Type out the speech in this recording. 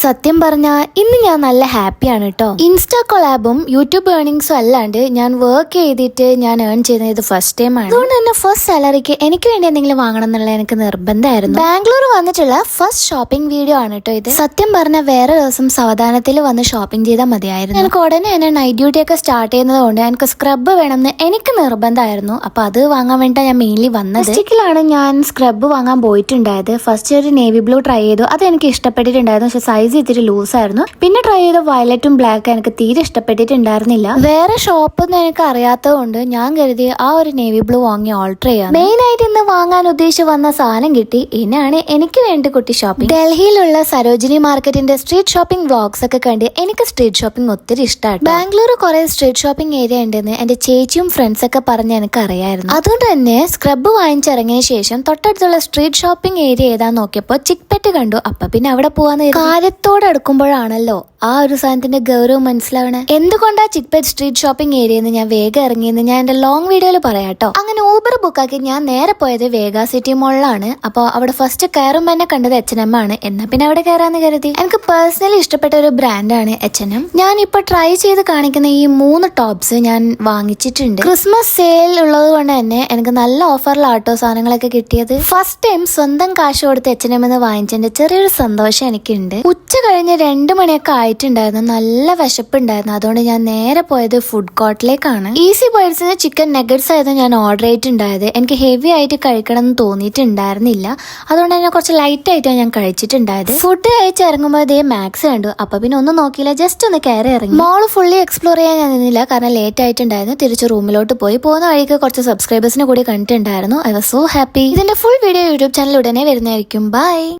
സത്യം പറഞ്ഞാ ഇന്ന് ഞാൻ നല്ല ഹാപ്പിയാണ് കേട്ടോ. ഇൻസ്റ്റാ കൊളാബും യൂട്യൂബ് ഏർണിങ്സും അല്ലാണ്ട് ഞാൻ വർക്ക് ചെയ്തിട്ട് ഞാൻ ഏൺ ചെയ്യുന്നത് ഇത് ഫസ്റ്റ് ടൈം ആണ്. അതുകൊണ്ട് തന്നെ ഫസ്റ്റ് സാലറിക്ക് എനിക്ക് വേണ്ടി എന്തെങ്കിലും വാങ്ങണം എന്നുള്ള എനിക്ക് നിർബന്ധമായിരുന്നു. ബാംഗ്ലൂർ വന്നിട്ടുള്ള ഫസ്റ്റ് ഷോപ്പിംഗ് വീഡിയോ ആണ് കേട്ടോ ഇത്. സത്യം പറഞ്ഞാൽ വേറെ ദിവസം സാവധാനത്തിൽ വന്ന് ഷോപ്പിംഗ് ചെയ്താൽ മതിയായിരുന്നു. എനിക്ക് ഉടനെ തന്നെ നൈറ്റ് ഡ്യൂട്ടി ഒക്കെ സ്റ്റാർട്ട് ചെയ്യുന്നത് കൊണ്ട് എനിക്ക് സ്ക്രബ് വേണമെന്ന് എനിക്ക് നിർബന്ധമായിരുന്നു. അപ്പൊ അത് വാങ്ങാൻ വേണ്ടിയിട്ടാണ് ഞാൻ മെയിൻലി വന്നത്. ഡിസ്ട്രിക്റ്റിലാണ് ഞാൻ സ്ക്രബ് വാങ്ങാൻ പോയിട്ടുണ്ടായത്. ഫസ്റ്റ് ഒരു നേവി ബ്ലൂ ട്രൈ ചെയ്തു. അത് എനിക്ക് ഇഷ്ടപ്പെട്ടിട്ടുണ്ടായിരുന്നു. പക്ഷെ സൈസ് ഇത്തിരി ലൂസ് ആയിരുന്നു. പിന്നെ ട്രൈ ചെയ്ത വയലറ്റും ബ്ലാക്ക് എനിക്ക് തീരെ ഇഷ്ടപ്പെട്ടിട്ടുണ്ടായിരുന്നില്ല. വേറെ ഷോപ്പൊന്നും എനിക്ക് അറിയാത്തത് കൊണ്ട് ഞാൻ കരുതി ആ ഒരു നേവി ബ്ലൂ വാങ്ങി ഓൾട്ടർ ചെയ്യാം. മെയിൻ ആയിട്ട് ഇന്ന് വാങ്ങാൻ ഉദ്ദേശിച്ച് വന്ന സാധനം കിട്ടി. ഇനാണ് എനിക്ക് വേണ്ടി കുട്ടി ഷോപ്പിംഗ്. ഡൽഹിയിലുള്ള സരോജിനി മാർക്കറ്റിന്റെ സ്ട്രീറ്റ് ഷോപ്പിംഗ് വ്ളോഗ്സ് ഒക്കെ കണ്ട് എനിക്ക് സ്ട്രീറ്റ് ഷോപ്പിംഗ് ഒത്തിരി ഇഷ്ടമാണ്. ബാംഗ്ലൂർ കുറെ സ്ട്രീറ്റ് ഷോപ്പിംഗ് ഏരിയ ഉണ്ടെന്ന് എന്റെ ചേച്ചിയും ഫ്രണ്ട്സ് ഒക്കെ പറഞ്ഞ് എനിക്ക് അറിയായിരുന്നു. അതുകൊണ്ട് തന്നെ സ്ക്രബ് വാങ്ങിച്ചിറങ്ങിയ ശേഷം തൊട്ടടുത്തുള്ള സ്ട്രീറ്റ് ഷോപ്പിംഗ് ഏരിയ ഏതാന്ന് നോക്കിയപ്പോ ചിക്പെറ്റ് കണ്ടു. അപ്പൊ പിന്നെ അവിടെ പോവാന്ന് കാര്യത്തോടെ അടുക്കുമ്പോഴാണല്ലോ ആ ഒരു സാധനത്തിന്റെ ഗൗരവം മനസ്സിലാവണേ. എന്തുകൊണ്ടാ ചിക്പെറ്റ് സ്ട്രീറ്റ് ഷോപ്പിംഗ് ഏരിയന്ന് ഞാൻ വേഗം ഇറങ്ങിയെന്ന് ഞാൻ എന്റെ ലോങ് വീഡിയോയിൽ പറയാട്ടോ. അങ്ങനെ ഊബർ ബുക്കാക്കി ഞാൻ നേരെ പോയത് വേഗ സിറ്റി മോളിലാണ്. അപ്പോൾ അവിടെ ഫസ്റ്റ് കയറുമ്പോൾ എന്നെ കണ്ടത് H&M ആണ്. എന്നാ പിന്നെ അവിടെ കയറാന്ന് കരുതി. എനിക്ക് പേഴ്സണലി ഇഷ്ടപ്പെട്ട ഒരു ബ്രാൻഡാണ് H&M. ഞാൻ ഇപ്പൊ ട്രൈ ചെയ്ത് കാണിക്കുന്ന ഈ 3 ടോപ്സ് ഞാൻ വാങ്ങിച്ചിട്ടുണ്ട്. ക്രിസ്മസ് സെയിൽ ഉള്ളത് കൊണ്ട് തന്നെ എനിക്ക് നല്ല ഓഫറിലാട്ടോ സാധനങ്ങളൊക്കെ കിട്ടിയത്. ഫസ്റ്റ് ടൈം സ്വന്തം കാശ് കൊടുത്ത് H&M എന്ന് വാങ്ങിച്ചതിന്റെ ചെറിയൊരു സന്തോഷം എനിക്കുണ്ട്. ഉച്ച കഴിഞ്ഞ് 2 മണിയൊക്കെ ആയിട്ടുണ്ടായിരുന്നു. നല്ല വിശപ്പുണ്ടായിരുന്നു. അതുകൊണ്ട് ഞാൻ നേരെ പോയത് ഫുഡ് കോർട്ടിലേക്കാണ്. ഈസി ബൈറ്റ്സിന് ചിക്കൻ നെഗറ്റ്സ് ആയിരുന്നു ഞാൻ ഓർഡർ ചെയ്തിട്ടുണ്ടായത്. എനിക്ക് ഹെവി ആയിട്ട് കഴിക്കണം എന്ന് തോന്നിയിട്ടുണ്ടായിരുന്നില്ല. അതുകൊണ്ട് തന്നെ കുറച്ച് ലൈറ്റ് ആയിട്ടാണ് ഞാൻ കഴിച്ചിട്ടുണ്ടായത്. ഫുഡ് കഴിച്ചിറങ്ങുമ്പോൾ ഇതേ മാക്സ് കണ്ടു. അപ്പൊ പിന്നെ ഒന്നും നോക്കിയില്ല, ജസ്റ്റ് ഒന്ന് കയറി ഇറങ്ങി. മോള് ഫുള്ളി എക്സ്പ്ലോർ ചെയ്യാൻ ഞാൻ നിന്നില്ല, കാരണം ലേറ്റ് ആയിട്ടുണ്ടായിരുന്നു. തിരിച്ച് റൂമിലോട്ട് പോയി. പോകുന്ന വഴിക്ക് കുറച്ച് സബ്സ്ക്രൈബേഴ്സിനെ കൂടി കണ്ടിട്ടുണ്ടായിരുന്നു. I was so happy. ഇതിന്റെ ഫുൾ വീഡിയോ യൂട്യൂബ് ചാനൽ ഉടനെ വരുന്നതായിരിക്കും. ബൈ.